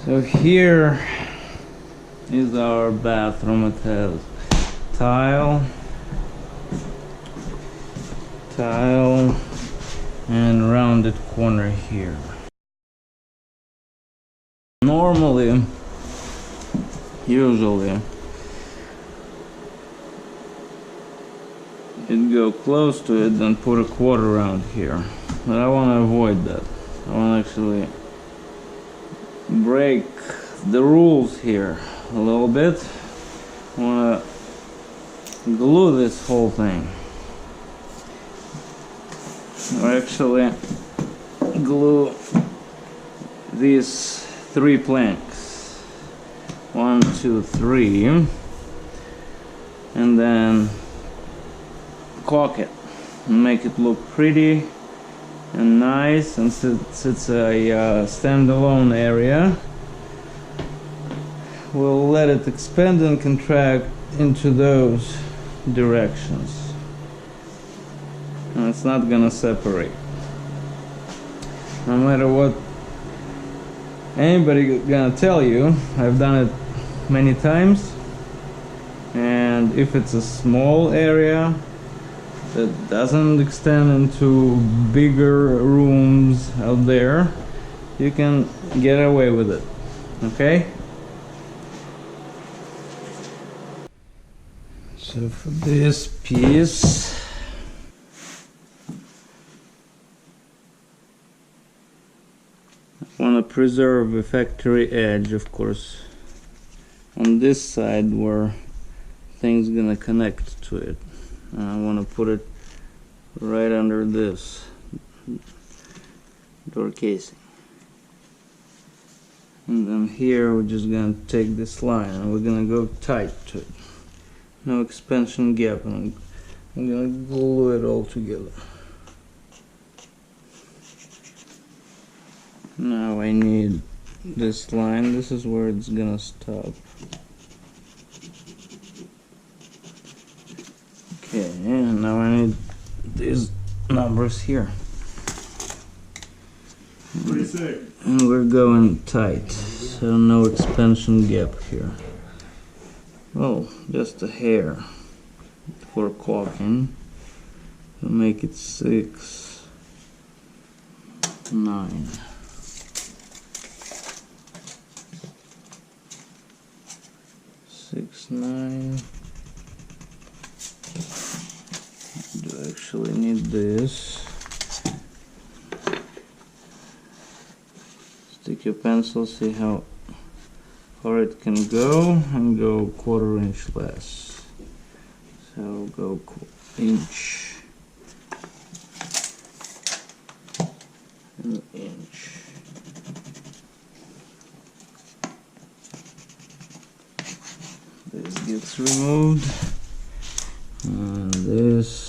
So here is our bathroom. It has tile, and rounded corner here. Usually you'd go close to it and put a quarter round here, but I want to avoid that. I want to actually break the rules here a little bit. I want to glue this whole thing, or actually glue these 3 planks, 1, 2, 3, and then caulk it and make it look pretty and nice. And since it's a standalone area, we'll let it expand and contract into those directions, and it's not gonna separate. No matter what anybody gonna tell you, I've done it many times, and if it's a small area that doesn't extend into bigger rooms out there, you can get away with it, okay? So for this piece, I want to preserve a factory edge, of course, on this side where things gonna connect to it. I want to put it right under this door casing, and then here we're just gonna take this line and we're gonna go tight to it. No expansion gap, and I'm gonna glue it all together. Now I need this line. This is where it's gonna stop. Okay, and now I need these numbers here. What do you say? And we're going tight, so no expansion gap here. Oh, just a hair for caulking. We'll make it 6, 9. 6, 9. Do I actually need this? Stick your pencil, see how far it can go, and go 1/4 inch less. So go inch, an inch. This gets removed, and this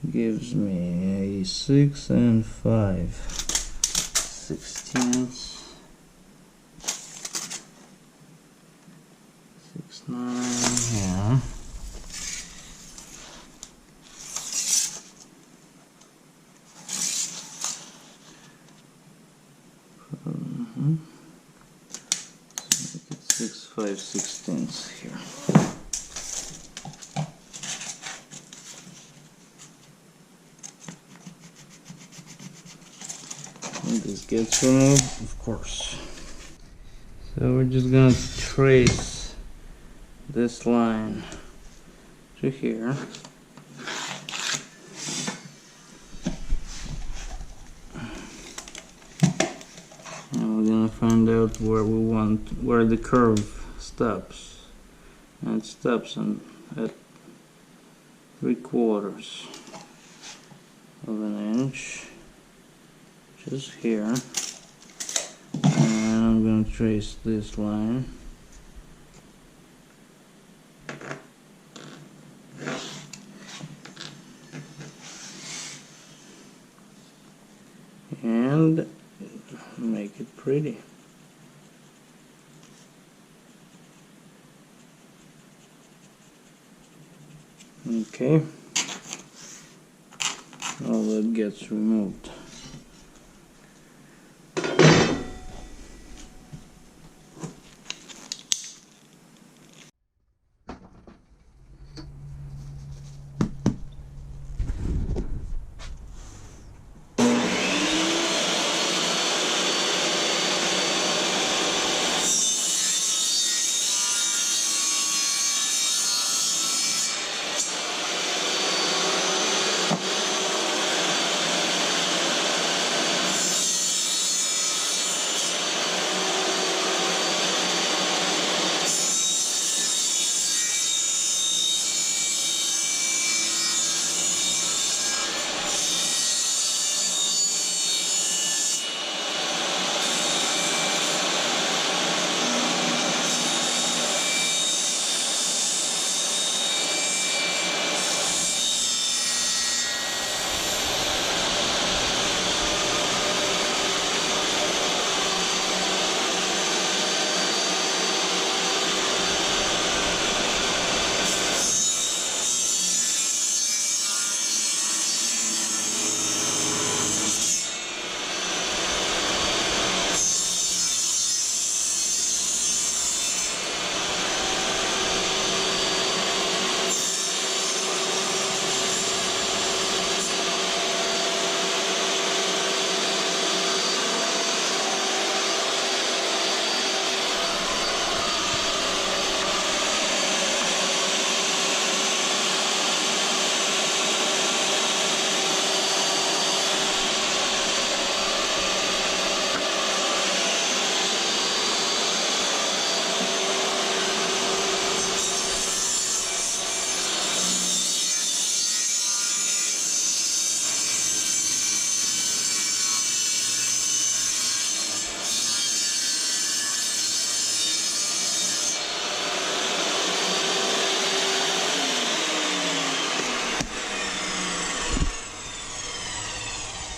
gives me a 6 and 5/16. 6, 9, yeah. So make it 6, 5/16 here. And this gets removed, of course. So we're just gonna trace this line to here. And we're gonna find out where the curve stops. And it stops at 3/4 of an inch, just here. And I'm gonna trace this line. And make it pretty. Okay, all that gets removed.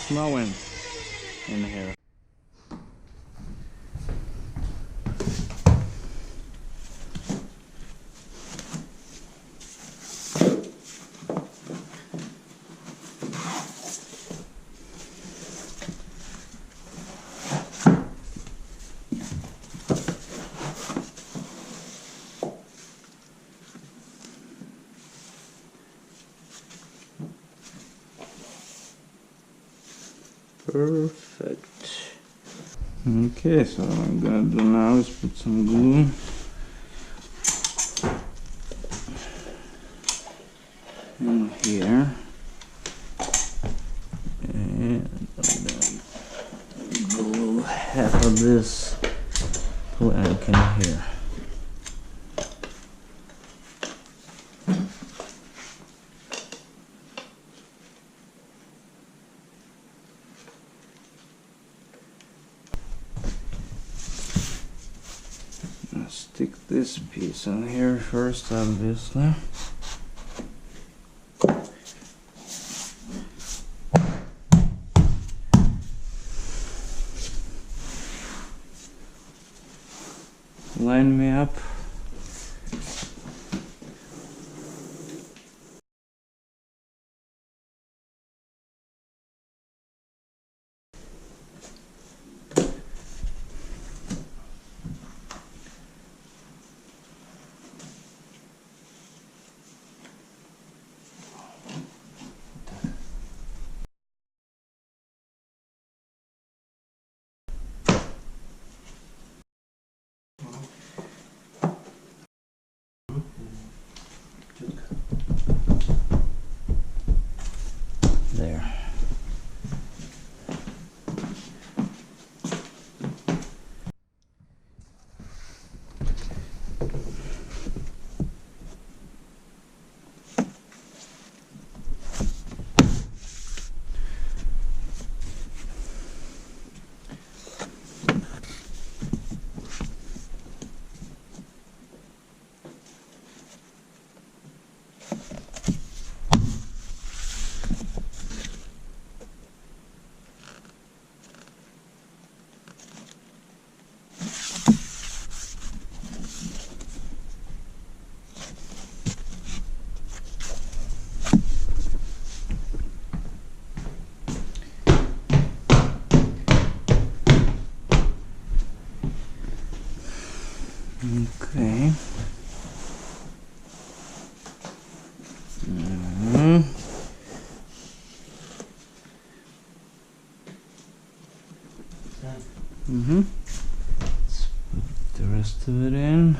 snowing in here. Perfect. Okay, so what I'm gonna do now is put some glue in here, and then glue half of this plank in here. Stick this piece in here first, obviously. Line me up. There. Okay. Let's put the rest of it in.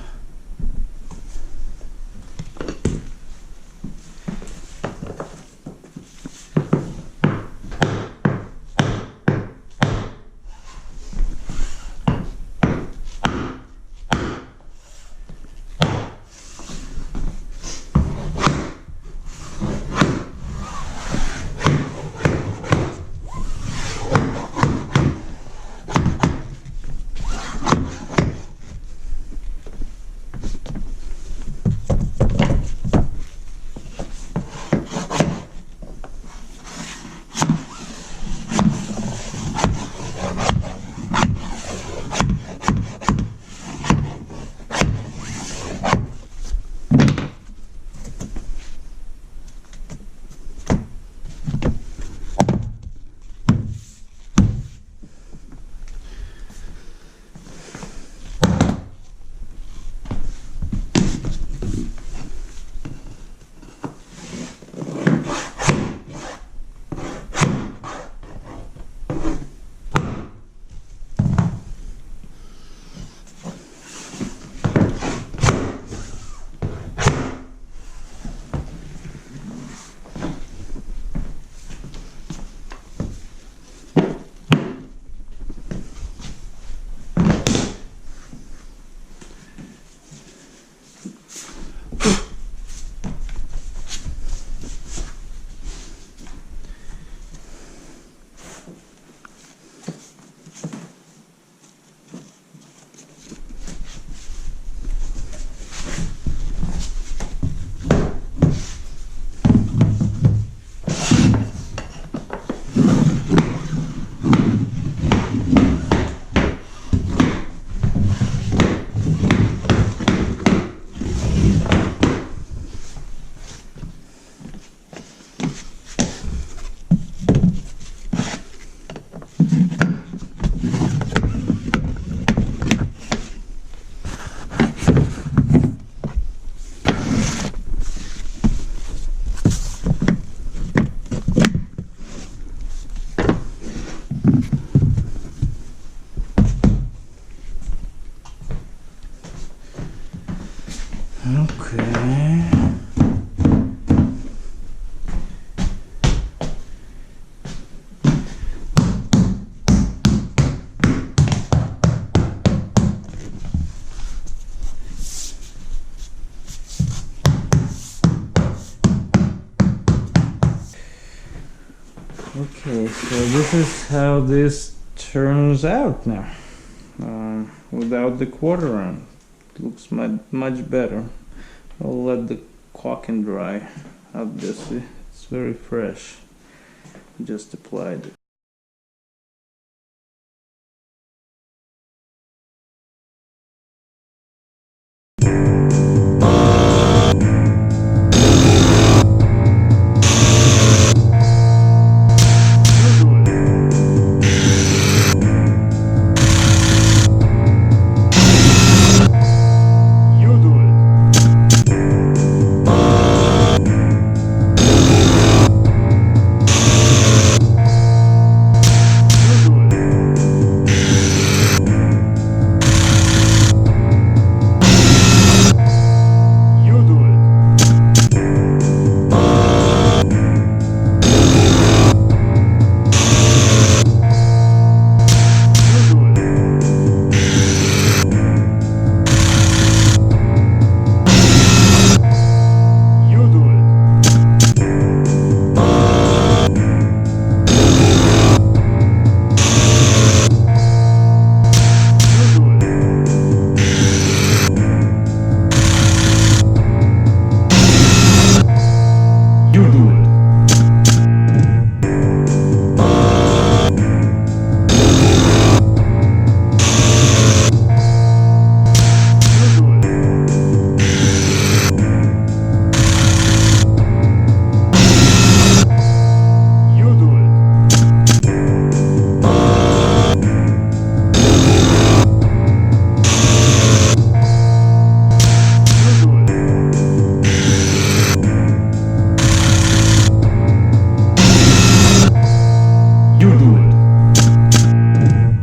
Okay. Okay, so this is how this turns out now, without the quarter round. It looks much better. I'll let the caulking dry. Obviously, it's very fresh. Just applied it.